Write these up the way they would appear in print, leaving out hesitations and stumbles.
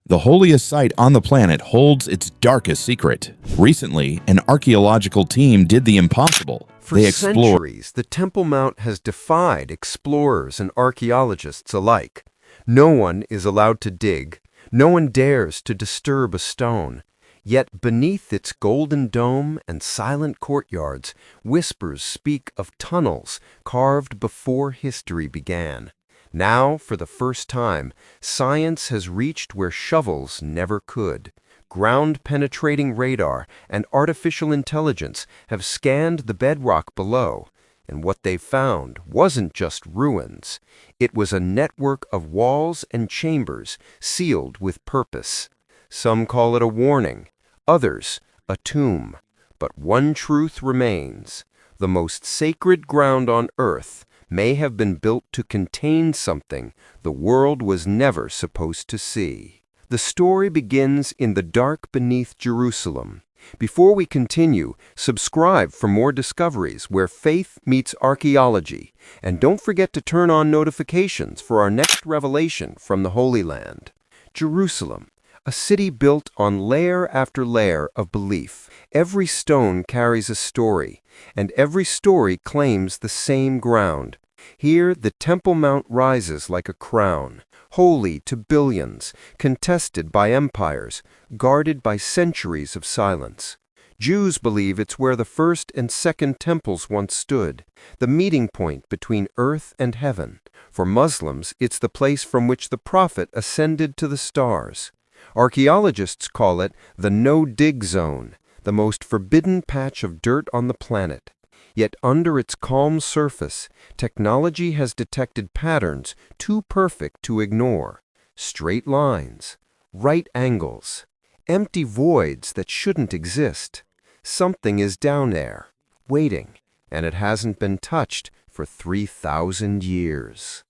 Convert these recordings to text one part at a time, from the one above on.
The holiest site on the planet holds its darkest secret. Recently, an archaeological team did the impossible. For They explored centuries, the Temple Mount has defied explorers and archaeologists alike. No one is allowed to dig. No one dares to disturb a stone. Yet beneath its golden dome and silent courtyards, whispers speak of tunnels carved before history began. Now, for the first time, science has reached where shovels never could. Ground-penetrating radar and artificial intelligence have scanned the bedrock below, and what they found wasn't just ruins. It was a network of walls and chambers sealed with purpose. Some call it a warning, others a tomb. But one truth remains: the most sacred ground on earth may have been built to contain something the world was never supposed to see. The story begins in the dark beneath Jerusalem. Before we continue, subscribe for more discoveries where faith meets archaeology, and don't forget to turn on notifications for our next revelation from the Holy Land. Jerusalem, a city built on layer after layer of belief. Every stone carries a story, and every story claims the same ground. Here, the Temple Mount rises like a crown, holy to billions, contested by empires, guarded by centuries of silence. Jews believe it's where the first and second temples once stood, the meeting point between earth and heaven. For Muslims, it's the place from which the prophet ascended to the stars. Archaeologists call it the no-dig zone, the most forbidden patch of dirt on the planet. Yet under its calm surface, technology has detected patterns too perfect to ignore. Straight lines, right angles, empty voids that shouldn't exist. Something is down there, waiting, and it hasn't been touched for 3,000 years.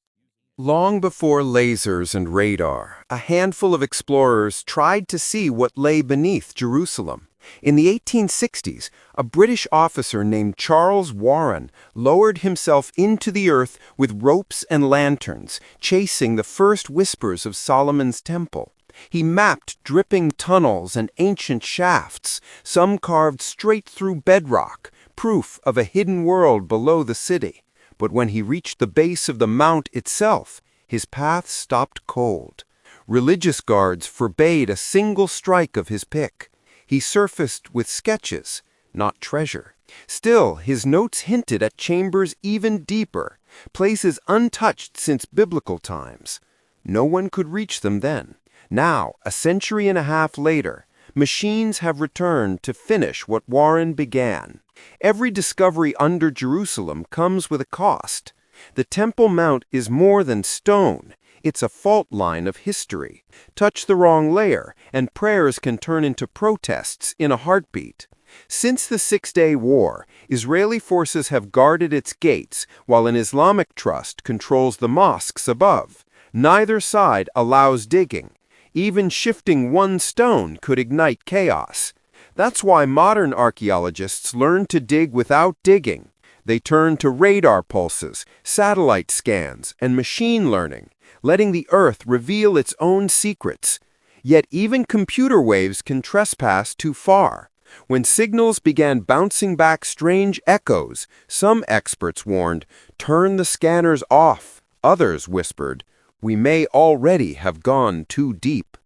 Long before lasers and radar, a handful of explorers tried to see what lay beneath Jerusalem. In the 1860s, a British officer named Charles Warren lowered himself into the earth with ropes and lanterns, chasing the first whispers of Solomon's temple. He mapped dripping tunnels and ancient shafts, some carved straight through bedrock, proof of a hidden world below the city. But when he reached the base of the mount itself, his path stopped cold. Religious guards forbade a single strike of his pick. He surfaced with sketches, not treasure. Still, his notes hinted at chambers even deeper, places untouched since biblical times. No one could reach them then. Now, a century and a half later, machines have returned to finish what Warren began. Every discovery under Jerusalem comes with a cost. The Temple Mount is more than stone. It's a fault line of history. Touch the wrong layer, and prayers can turn into protests in a heartbeat. Since the Six-Day War, Israeli forces have guarded its gates, while an Islamic trust controls the mosques above. Neither side allows digging. Even shifting one stone could ignite chaos. That's why modern archaeologists learn to dig without digging. They turn to radar pulses, satellite scans, and machine learning, letting the Earth reveal its own secrets. Yet even computer waves can trespass too far. When signals began bouncing back strange echoes, some experts warned, "Turn the scanners off." Others whispered, "We may already have gone too deep."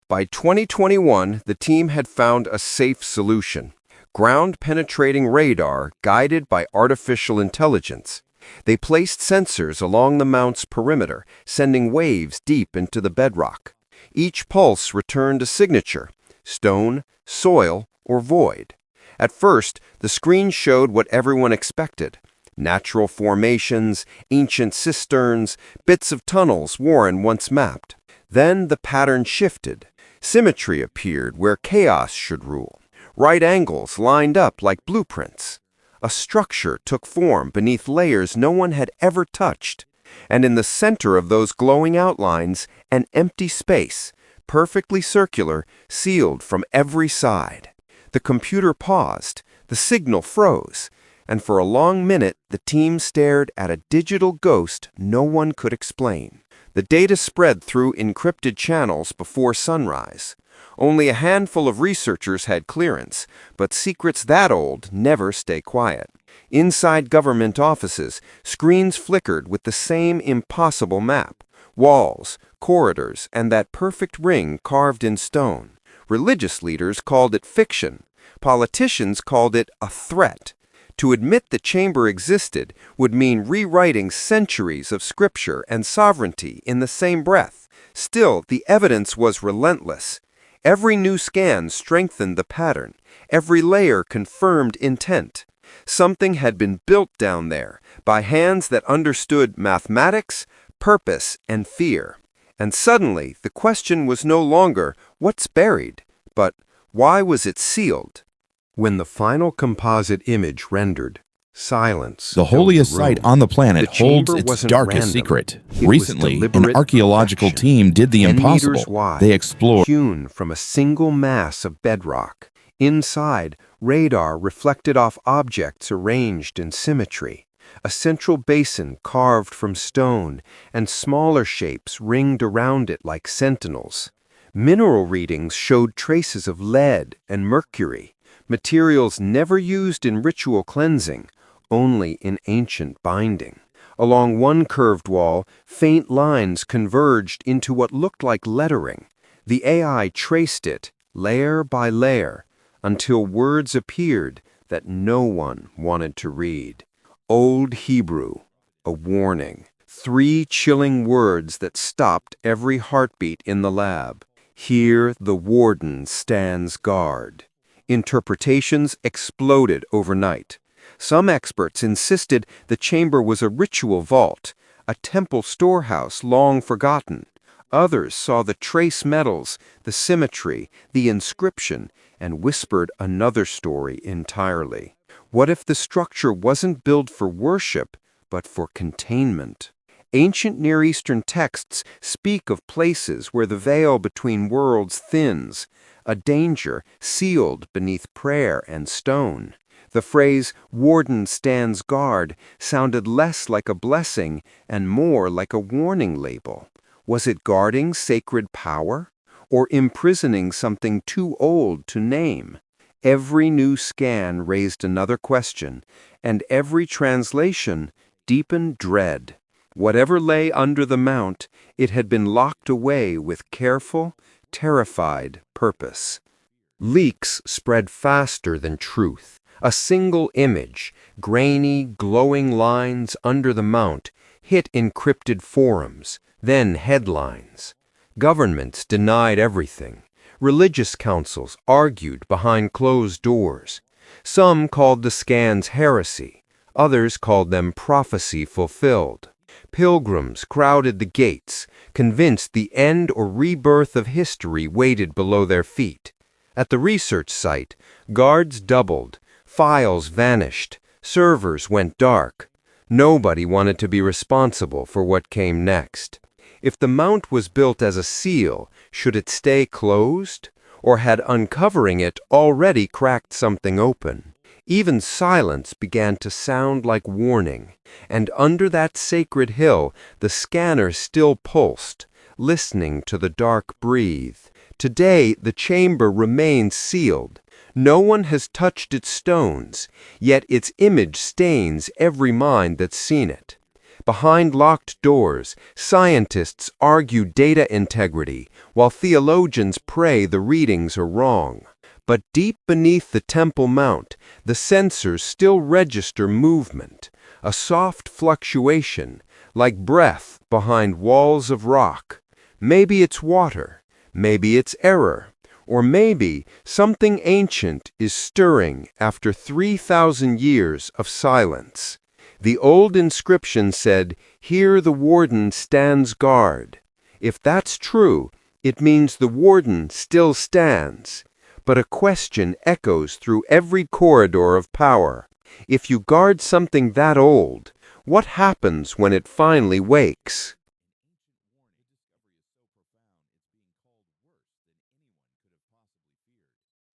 By 2021, the team had found a safe solution: ground-penetrating radar guided by artificial intelligence. They placed sensors along the mount's perimeter, sending waves deep into the bedrock. Each pulse returned a signature: stone, soil, or void. At first, the screen showed what everyone expected: natural formations, ancient cisterns, bits of tunnels Warren once mapped. Then the pattern shifted. Symmetry appeared where chaos should rule. Right angles lined up like blueprints. A structure took form beneath layers no one had ever touched. And in the center of those glowing outlines, an empty space, perfectly circular, sealed from every side. The computer paused, the signal froze, and for a long minute the team stared at a digital ghost no one could explain. The data spread through encrypted channels before sunrise. Only a handful of researchers had clearance, but secrets that old never stay quiet. Inside government offices, screens flickered with the same impossible map. Walls, corridors, and that perfect ring carved in stone. Religious leaders called it fiction. Politicians called it a threat. To admit the chamber existed would mean rewriting centuries of scripture and sovereignty in the same breath. Still, the evidence was relentless. Every new scan strengthened the pattern. Every layer confirmed intent. Something had been built down there by hands that understood mathematics, purpose, and fear. And suddenly, the question was no longer, what's buried, but why was it sealed? When the final composite image rendered, silence. The holiest site on the planet The holds chamber its wasn't darkest random. secret. It was Recently, an deliberate archaeological perfection. team did the 10 impossible. meters wide, They explored hewn from a single mass of bedrock. Inside, radar reflected off objects arranged in symmetry. A central basin carved from stone, and smaller shapes ringed around it like sentinels. Mineral readings showed traces of lead and mercury, materials never used in ritual cleansing, only in ancient binding. Along one curved wall, faint lines converged into what looked like lettering. The AI traced it, layer by layer, until words appeared that no one wanted to read. Old Hebrew, a warning. 3 chilling words that stopped every heartbeat in the lab. Here the warden stands guard. Interpretations exploded overnight. Some experts insisted the chamber was a ritual vault, a temple storehouse long forgotten. Others saw the trace metals, the symmetry, the inscription, and whispered another story entirely. What if the structure wasn't built for worship, but for containment? Ancient Near Eastern texts speak of places where the veil between worlds thins, a danger sealed beneath prayer and stone. The phrase, "warden stands guard," sounded less like a blessing and more like a warning label. Was it guarding sacred power, or imprisoning something too old to name? Every new scan raised another question, and every translation deepened dread. Whatever lay under the mount, it had been locked away with careful, terrified purpose. Leaks spread faster than truth. A single image, grainy, glowing lines under the mount, hit encrypted forums, then headlines. Governments denied everything. Religious councils argued behind closed doors. Some called the scans heresy. Others called them prophecy fulfilled. Pilgrims crowded the gates, convinced the end or rebirth of history waited below their feet. At the research site, guards doubled, files vanished, servers went dark. Nobody wanted to be responsible for what came next. If the mount was built as a seal, should it stay closed? Or had uncovering it already cracked something open? Even silence began to sound like warning, and under that sacred hill the scanner still pulsed, listening to the dark breathe. Today the chamber remains sealed. No one has touched its stones, yet its image stains every mind that's seen it. Behind locked doors, scientists argue data integrity, while theologians pray the readings are wrong. But deep beneath the temple mount, the sensors still register movement, a soft fluctuation, like breath behind walls of rock. Maybe it's water, maybe it's error, or maybe something ancient is stirring after 3,000 years of silence. The old inscription said, "Here the warden stands guard." If that's true, it means the warden still stands. But a question echoes through every corridor of power. If you guard something that old, what happens when it finally wakes?